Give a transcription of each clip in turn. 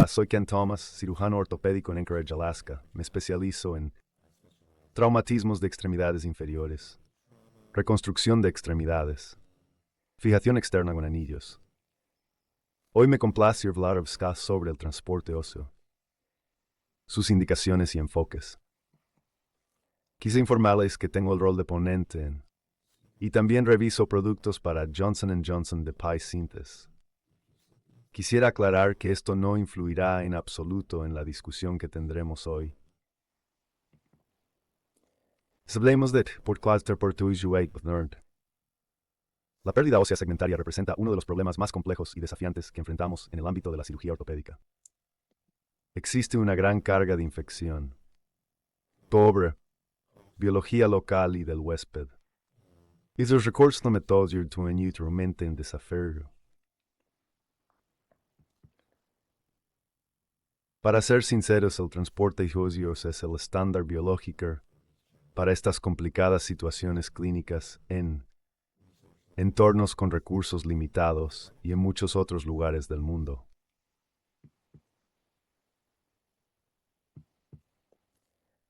soy Ken Thomas, cirujano ortopédico en Anchorage, Alaska. Me especializo en traumatismos de extremidades inferiores, reconstrucción de extremidades, fijación externa con anillos. Hoy me complace hablar sobre el transporte óseo, sus indicaciones y enfoques. Quise informarles que tengo el rol de ponente y también reviso productos para Johnson & Johnson de Pi Synthes. Quisiera aclarar que esto no influirá en absoluto en la discusión que tendremos hoy. Hablemos de por cluster por La pérdida ósea segmentaria representa uno de los problemas más complejos y desafiantes que enfrentamos en el ámbito de la cirugía ortopédica. Existe una gran carga de infección, pobre, biología local y del huésped. Y los recursos limitados aumenta en desafío. Para ser sinceros, el transporte óseo es el estándar biológico para estas complicadas situaciones clínicas en entornos con recursos limitados y en muchos otros lugares del mundo.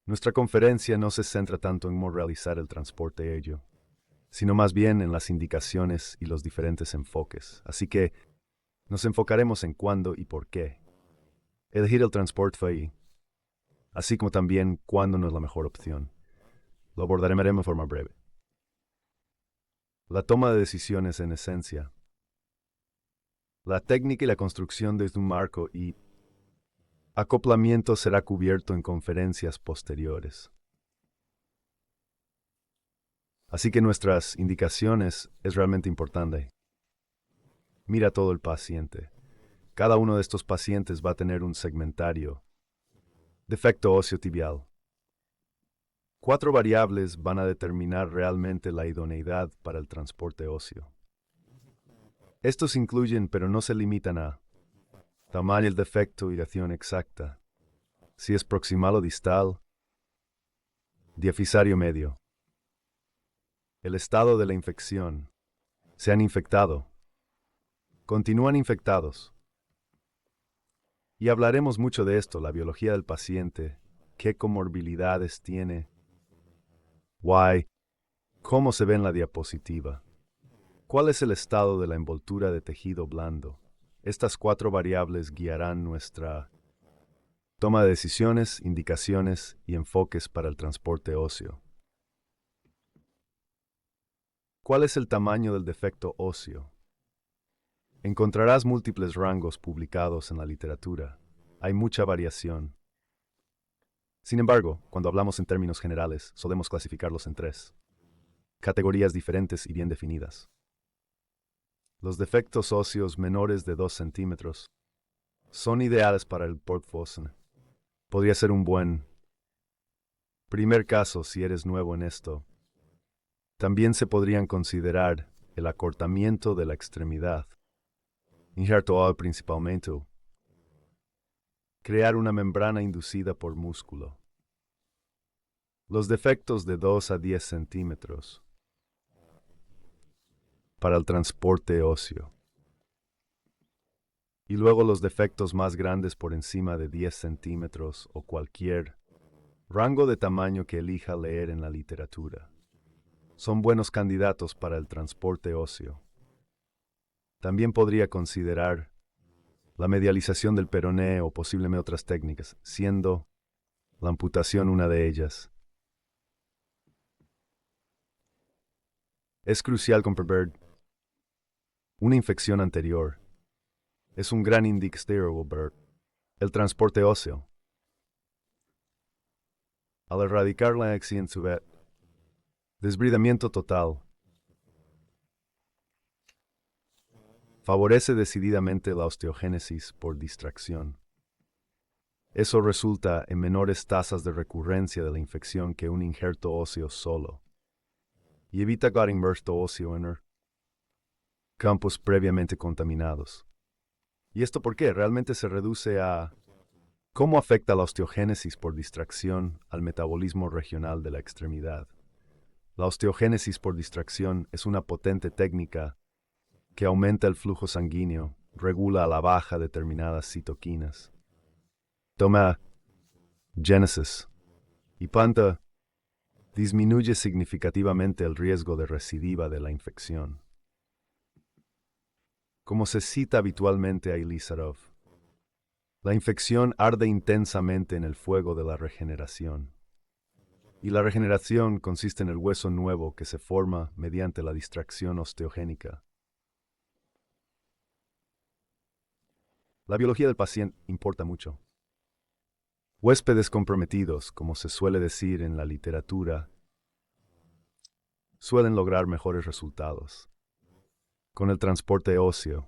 Nuestra conferencia no se centra tanto en cómo realizar el transporte óseo, sino más bien en las indicaciones y los diferentes enfoques. Así que nos enfocaremos en cuándo y por qué elegir el transporte óseo, así como también cuándo no es la mejor opción. Lo abordaremos de forma breve. La toma de decisiones en esencia. La técnica y la construcción de un marco y acoplamiento será cubierto en conferencias posteriores. Así que nuestras indicaciones es realmente importante. Mira todo el paciente. Cada uno de estos pacientes va a tener un segmentario. Defecto óseo tibial. 4 variables van a determinar realmente la idoneidad para el transporte óseo. Estos incluyen, pero no se limitan a tamaño del defecto y dirección exacta, si es proximal o distal, diafisario medio, el estado de la infección, se han infectado, continúan infectados. Y hablaremos mucho de esto, la biología del paciente, qué comorbilidades tiene, cómo se ve en la diapositiva, cuál es el estado de la envoltura de tejido blando. Estas 4 variables guiarán nuestra toma de decisiones, indicaciones y enfoques para el transporte óseo. ¿Cuál es el tamaño del defecto óseo? Encontrarás múltiples rangos publicados en la literatura. Hay mucha variación. Sin embargo, cuando hablamos en términos generales, solemos clasificarlos en 3 categorías diferentes y bien definidas. Los defectos óseos menores de 2 centímetros son ideales para el portfósen. Podría ser un buen primer caso si eres nuevo en esto. También se podrían considerar el acortamiento de la extremidad, injerto principalmente, crear una membrana inducida por músculo. Los defectos de 2 a 10 centímetros para el transporte óseo. Y luego los defectos más grandes por encima de 10 centímetros o cualquier rango de tamaño que elija leer en la literatura. Son buenos candidatos para el transporte óseo. También podría considerar la medialización del peroné o posiblemente otras técnicas, siendo la amputación una de ellas. Es crucial comprender una infección anterior. Es un gran indicador para el transporte óseo. Al erradicar la accidente, desbridamiento total favorece decididamente la osteogénesis por distracción. Eso resulta en menores tasas de recurrencia de la infección que un injerto óseo solo, y evita la inmerso óseo en campos previamente contaminados. ¿Y esto por qué? Realmente se reduce a cómo afecta la osteogénesis por distracción al metabolismo regional de la extremidad. La osteogénesis por distracción es una potente técnica que aumenta el flujo sanguíneo, regula a la baja determinadas citoquinas Toma Genesis y planta disminuye significativamente el riesgo de recidiva de la infección. Como se cita habitualmente a Ilizarov, la infección arde intensamente en el fuego de la regeneración. Y la regeneración consiste en el hueso nuevo que se forma mediante la distracción osteogénica. La biología del paciente importa mucho. Huéspedes comprometidos, como se suele decir en la literatura, suelen lograr mejores resultados. Con el transporte óseo,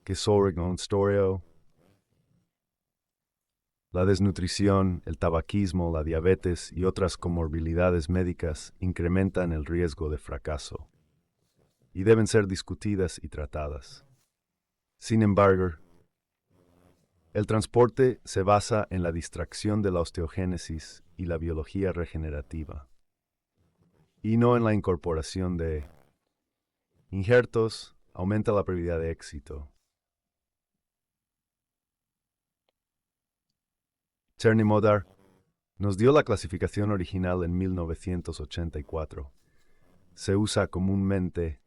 que storio, la desnutrición, el tabaquismo, la diabetes y otras comorbilidades médicas incrementan el riesgo de fracaso y deben ser discutidas y tratadas. Sin embargo, el transporte se basa en la distracción de la osteogénesis y la biología regenerativa, y no en la incorporación de injertos. Aumenta la probabilidad de éxito. Czerny Modar nos dio la clasificación original en 1984. Se usa comúnmente.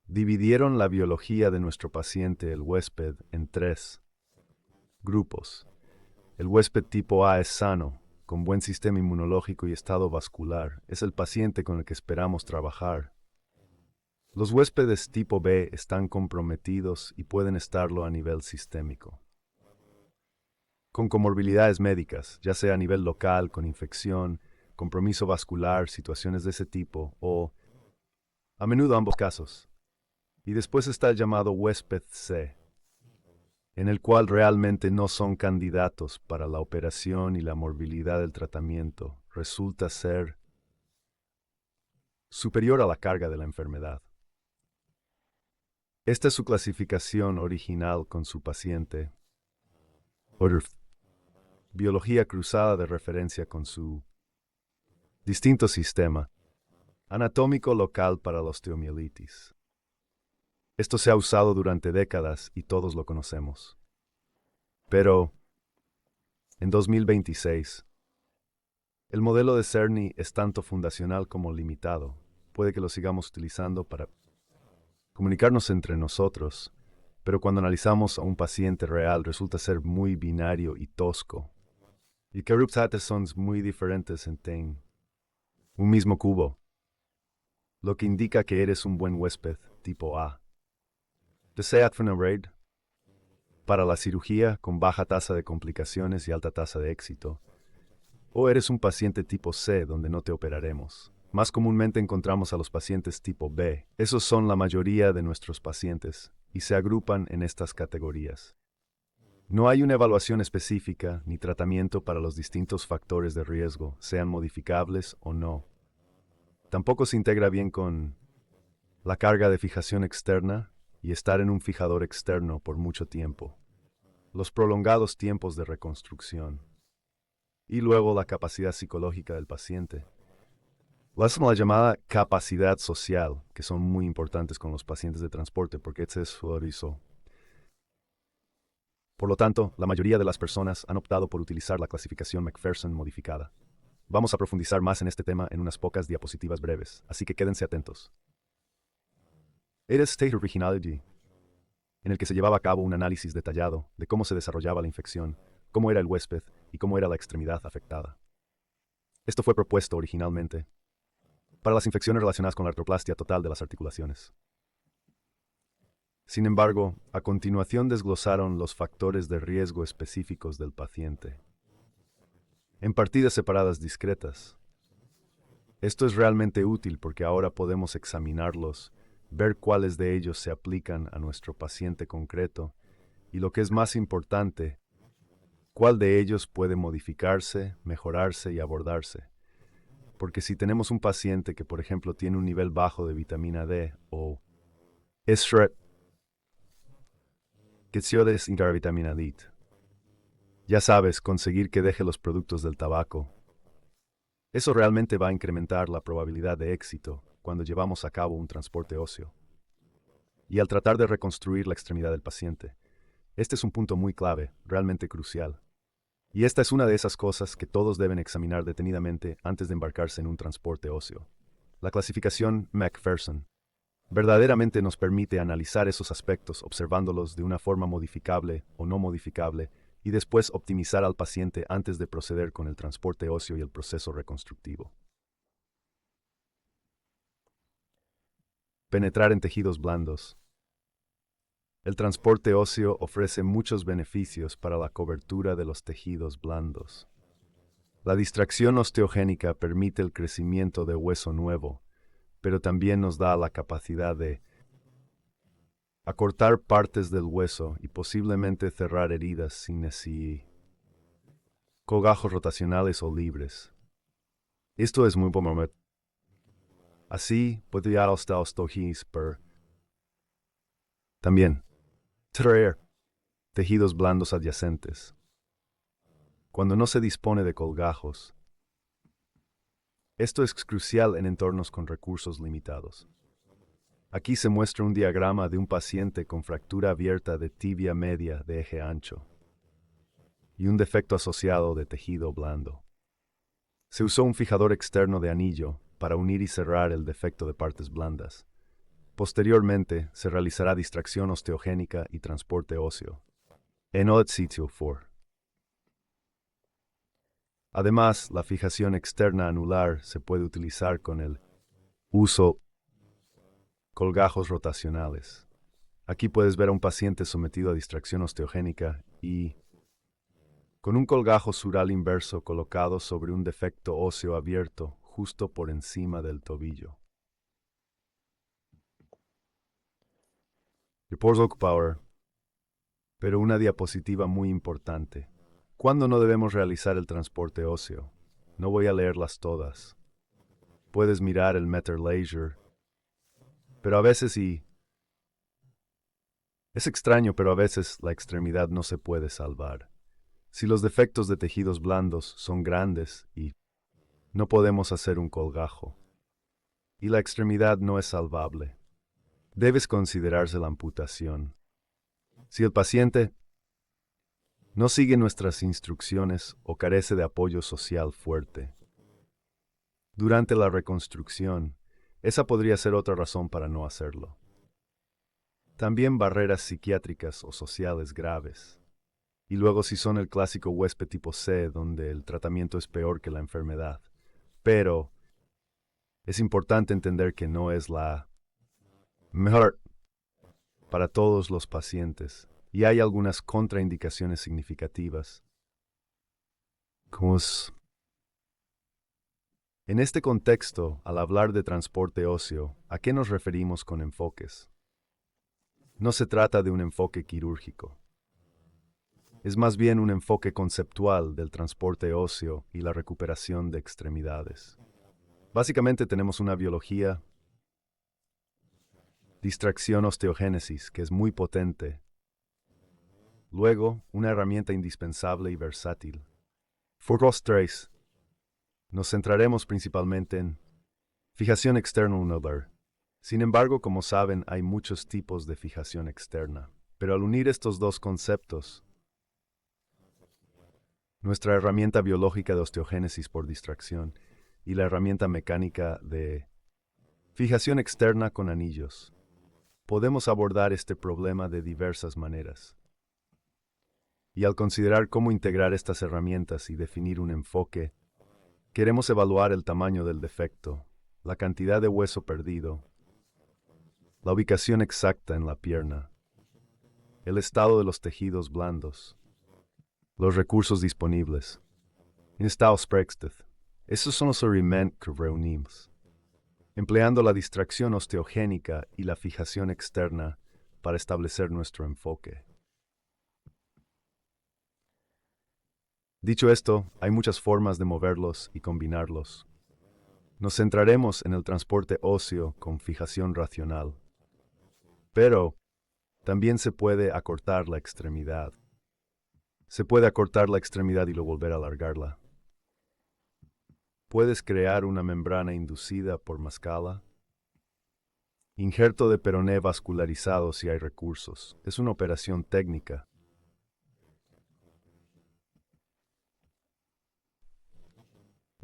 Dividieron la biología de nuestro paciente, el huésped, en 3 grupos. El huésped tipo A es sano, con buen sistema inmunológico y estado vascular. Es el paciente con el que esperamos trabajar. Los huéspedes tipo B están comprometidos y pueden estarlo a nivel sistémico, con comorbilidades médicas, ya sea a nivel local, con infección, compromiso vascular, situaciones de ese tipo, o a menudo ambos casos. Y después está el llamado huésped C, en el cual realmente no son candidatos para la operación y la morbilidad del tratamiento resulta ser superior a la carga de la enfermedad. Esta es su clasificación original con su paciente. Biología cruzada de referencia con su distinto sistema anatómico local para la osteomielitis. Esto se ha usado durante décadas y todos lo conocemos. Pero, en 2026, el modelo de Czerny es tanto fundacional como limitado. Puede que lo sigamos utilizando para comunicarnos entre nosotros, pero cuando analizamos a un paciente real resulta ser muy binario y tosco. Y que son muy diferentes en un mismo cubo, lo que indica que eres un buen huésped tipo A. ¿Desea raid para la cirugía con baja tasa de complicaciones y alta tasa de éxito? ¿O eres un paciente tipo C donde no te operaremos? Más comúnmente encontramos a los pacientes tipo B. Esos son la mayoría de nuestros pacientes y se agrupan en estas categorías. No hay una evaluación específica ni tratamiento para los distintos factores de riesgo, sean modificables o no. Tampoco se integra bien con la carga de fijación externa y estar en un fijador externo por mucho tiempo, los prolongados tiempos de reconstrucción, y luego la capacidad psicológica del paciente. La llamada capacidad social, que son muy importantes con los pacientes de transporte porque este es su aviso. Por lo tanto, la mayoría de las personas han optado por utilizar la clasificación McPherson modificada. Vamos a profundizar más en este tema en unas pocas diapositivas breves, así que quédense atentos. Era State Originality, en el que se llevaba a cabo un análisis detallado de cómo se desarrollaba la infección, cómo era el huésped y cómo era la extremidad afectada. Esto fue propuesto originalmente para las infecciones relacionadas con la artroplastia total de las articulaciones. Sin embargo, a continuación desglosaron los factores de riesgo específicos del paciente, en partidas separadas discretas. Esto es realmente útil porque ahora podemos examinarlos, ver cuáles de ellos se aplican a nuestro paciente concreto y, lo que es más importante, cuál de ellos puede modificarse, mejorarse y abordarse. Porque si tenemos un paciente que, por ejemplo, tiene un nivel bajo de vitamina D o vitamina D, ya sabes, conseguir que deje los productos del tabaco. Eso realmente va a incrementar la probabilidad de éxito cuando llevamos a cabo un transporte óseo. Y al tratar de reconstruir la extremidad del paciente, Este es un punto muy clave, realmente crucial. Y esta es una de esas cosas que todos deben examinar detenidamente antes de embarcarse en un transporte óseo. La clasificación McPherson verdaderamente nos permite analizar esos aspectos observándolos de una forma modificable o no modificable y después optimizar al paciente antes de proceder con el transporte óseo y el proceso reconstructivo. Penetrar en tejidos blandos. El transporte óseo ofrece muchos beneficios para la cobertura de los tejidos blandos. La distracción osteogénica permite el crecimiento de hueso nuevo, pero también nos da la capacidad de acortar partes del hueso y posiblemente cerrar heridas sin necesidad. Colgajos rotacionales o libres. Esto es muy común. Así podría hasta osteogis per. También, traer tejidos blandos adyacentes. Cuando no se dispone de colgajos, esto es crucial en entornos con recursos limitados. Aquí se muestra un diagrama de un paciente con fractura abierta de tibia media de eje ancho y un defecto asociado de tejido blando. Se usó un fijador externo de anillo para unir y cerrar el defecto de partes blandas. Posteriormente, se realizará distracción osteogénica y transporte óseo. En el sitio 4. Además, la fijación externa anular se puede utilizar con el uso colgajos rotacionales. Aquí puedes ver a un paciente sometido a distracción osteogénica y con un colgajo sural inverso colocado sobre un defecto óseo abierto justo por encima del tobillo. Report Power. Pero una diapositiva muy importante. ¿Cuándo no debemos realizar el transporte óseo? No voy a leerlas todas. Puedes mirar el Meter Leisure. Pero a veces es extraño, pero a veces la extremidad no se puede salvar. Si los defectos de tejidos blandos son grandes y no podemos hacer un colgajo, y la extremidad no es salvable, debes considerarse la amputación. Si el paciente no sigue nuestras instrucciones o carece de apoyo social fuerte, durante la reconstrucción, esa podría ser otra razón para no hacerlo. También barreras psiquiátricas o sociales graves. Y luego si son el clásico huésped tipo C, donde el tratamiento es peor que la enfermedad. Pero es importante entender que no es la mejor para todos los pacientes. Y hay algunas contraindicaciones significativas. En este contexto, al hablar de transporte óseo, ¿a qué nos referimos con enfoques? No se trata de un enfoque quirúrgico. Es más bien un enfoque conceptual del transporte óseo y la recuperación de extremidades. Básicamente tenemos una biología, distracción osteogénesis, que es muy potente. Luego, una herramienta indispensable y versátil. Focus 3. Nos centraremos principalmente en fijación externa anular. Sin embargo, como saben, hay muchos tipos de fijación externa. Pero al unir estos dos conceptos, nuestra herramienta biológica de osteogénesis por distracción y la herramienta mecánica de fijación externa con anillos, podemos abordar este problema de diversas maneras. Y al considerar cómo integrar estas herramientas y definir un enfoque, queremos evaluar el tamaño del defecto, la cantidad de hueso perdido, la ubicación exacta en la pierna, el estado de los tejidos blandos, los recursos disponibles. En estado Sprexted, esos son los elementos que reunimos, empleando la distracción osteogénica y la fijación externa para establecer nuestro enfoque. Dicho esto, hay muchas formas de moverlos y combinarlos. Nos centraremos en el transporte óseo con fijación racional. Pero también se puede acortar la extremidad. Se puede acortar la extremidad y luego volver a alargarla. Puedes crear una membrana inducida por Mascala. Injerto de peroné vascularizado si hay recursos. Es una operación técnica,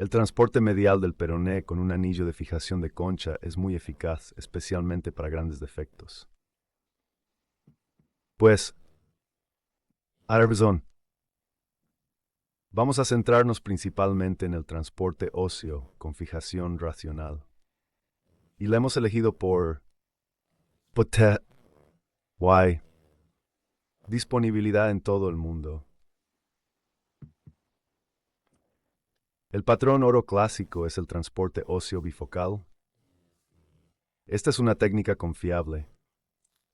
El transporte medial del peroné con un anillo de fijación de concha es muy eficaz, especialmente para grandes defectos. Pues, Arvson, vamos a centrarnos principalmente en el transporte óseo con fijación racional. Y la hemos elegido por Why? Disponibilidad en todo el mundo. El patrón oro clásico es el transporte óseo bifocal. Esta es una técnica confiable,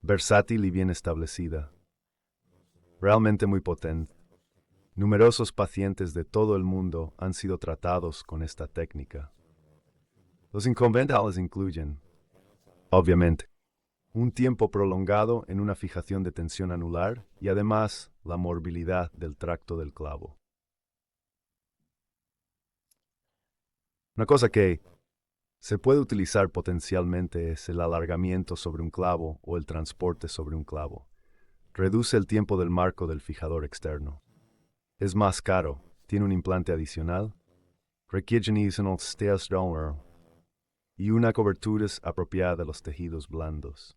versátil y bien establecida. Realmente muy potente. Numerosos pacientes de todo el mundo han sido tratados con esta técnica. Los inconvenientes incluyen, obviamente, un tiempo prolongado en una fijación de tensión anular y además la morbilidad del tracto del clavo. Una cosa que se puede utilizar potencialmente es el alargamiento sobre un clavo o el transporte sobre un clavo. Reduce el tiempo del marco del fijador externo. Es más caro, tiene un implante adicional, requiere y una cobertura apropiada de los tejidos blandos.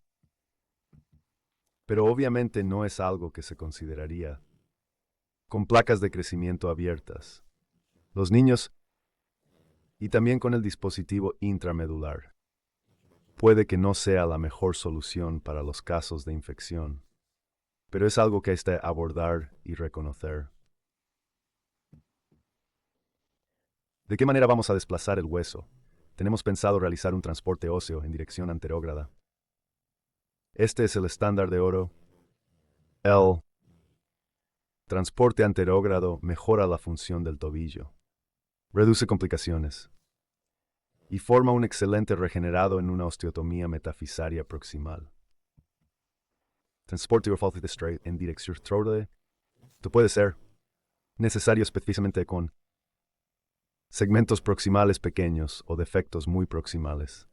Pero obviamente no es algo que se consideraría con placas de crecimiento abiertas. Los niños y también con el dispositivo intramedular. Puede que no sea la mejor solución para los casos de infección, pero es algo que hay que abordar y reconocer. ¿De qué manera vamos a desplazar el hueso? Tenemos pensado realizar un transporte óseo en dirección anterógrada. Este es el estándar de oro. El transporte anterógrado mejora la función del tobillo, reduce complicaciones y forma un excelente regenerado en una osteotomía metafisaria proximal. Transporte en dirección anterógrada puede ser necesario específicamente con segmentos proximales pequeños o defectos muy proximales.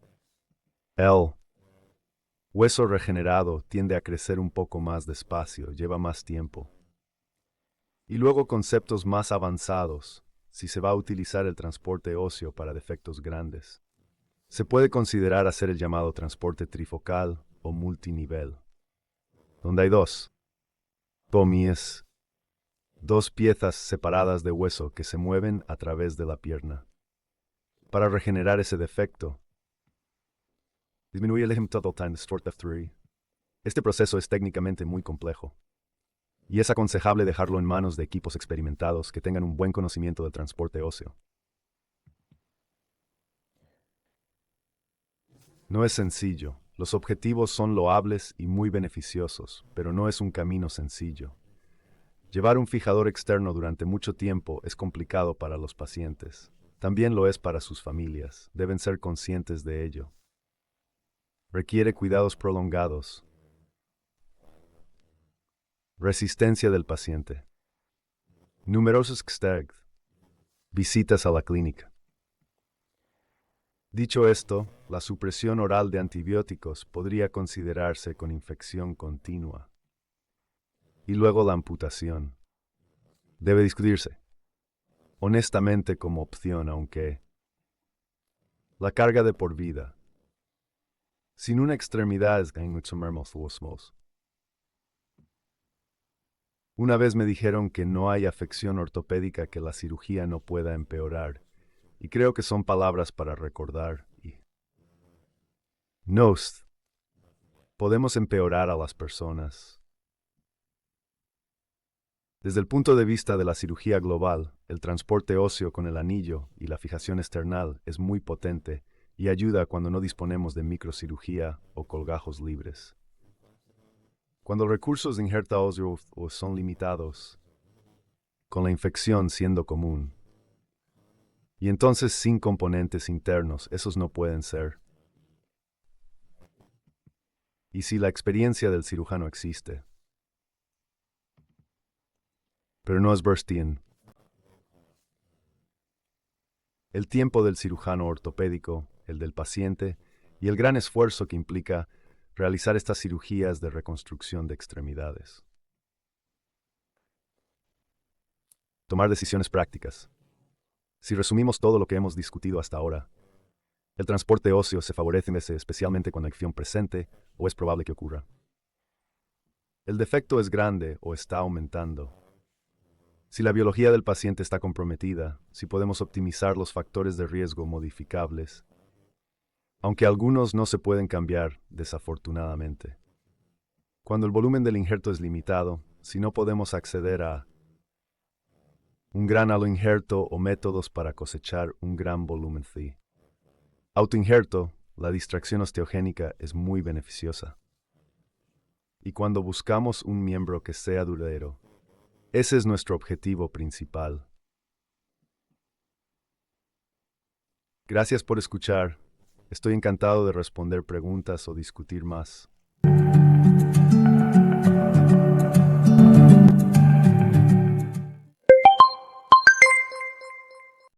El hueso regenerado tiende a crecer un poco más despacio, lleva más tiempo. Y luego conceptos más avanzados, si se va a utilizar el transporte óseo para defectos grandes. Se puede considerar hacer el llamado transporte trifocal o multinivel, donde hay dos pomies, dos piezas separadas de hueso que se mueven a través de la pierna. Para regenerar ese defecto, disminuye el total time F3. Este proceso es técnicamente muy complejo, y es aconsejable dejarlo en manos de equipos experimentados que tengan un buen conocimiento del transporte óseo. No es sencillo. Los objetivos son loables y muy beneficiosos, pero no es un camino sencillo. Llevar un fijador externo durante mucho tiempo es complicado para los pacientes. También lo es para sus familias. Deben ser conscientes de ello. Requiere cuidados prolongados. Resistencia del paciente. Numerosos visitas a la clínica. Dicho esto, la supresión oral de antibióticos podría considerarse con infección continua. Y luego la amputación. Debe discutirse, honestamente, como opción, aunque la carga de por vida. Sin una extremidad es Una vez me dijeron que no hay afección ortopédica que la cirugía no pueda empeorar, y creo que son palabras para recordar. Nos podemos empeorar a las personas. Desde el punto de vista de la cirugía global, el transporte óseo con el anillo y la fijación external es muy potente y ayuda cuando no disponemos de microcirugía o colgajos libres. Cuando los recursos de injerta óseo son limitados, con la infección siendo común, y entonces sin componentes internos, esos no pueden ser. Y si la experiencia del cirujano existe, pero no es Burstian. El tiempo del cirujano ortopédico, el del paciente y el gran esfuerzo que implica realizar estas cirugías de reconstrucción de extremidades. Tomar decisiones prácticas. Si resumimos todo lo que hemos discutido hasta ahora, el transporte óseo se favorece especialmente cuando hay acción presente o es probable que ocurra. El defecto es grande o está aumentando. Si la biología del paciente está comprometida, si podemos optimizar los factores de riesgo modificables, aunque algunos no se pueden cambiar, desafortunadamente. Cuando el volumen del injerto es limitado, si no podemos acceder a un gran aloinjerto o métodos para cosechar un gran volumen Phi. Autoinjerto, la distracción osteogénica es muy beneficiosa. Y cuando buscamos un miembro que sea duradero, ese es nuestro objetivo principal. Gracias por escuchar. Estoy encantado de responder preguntas o discutir más.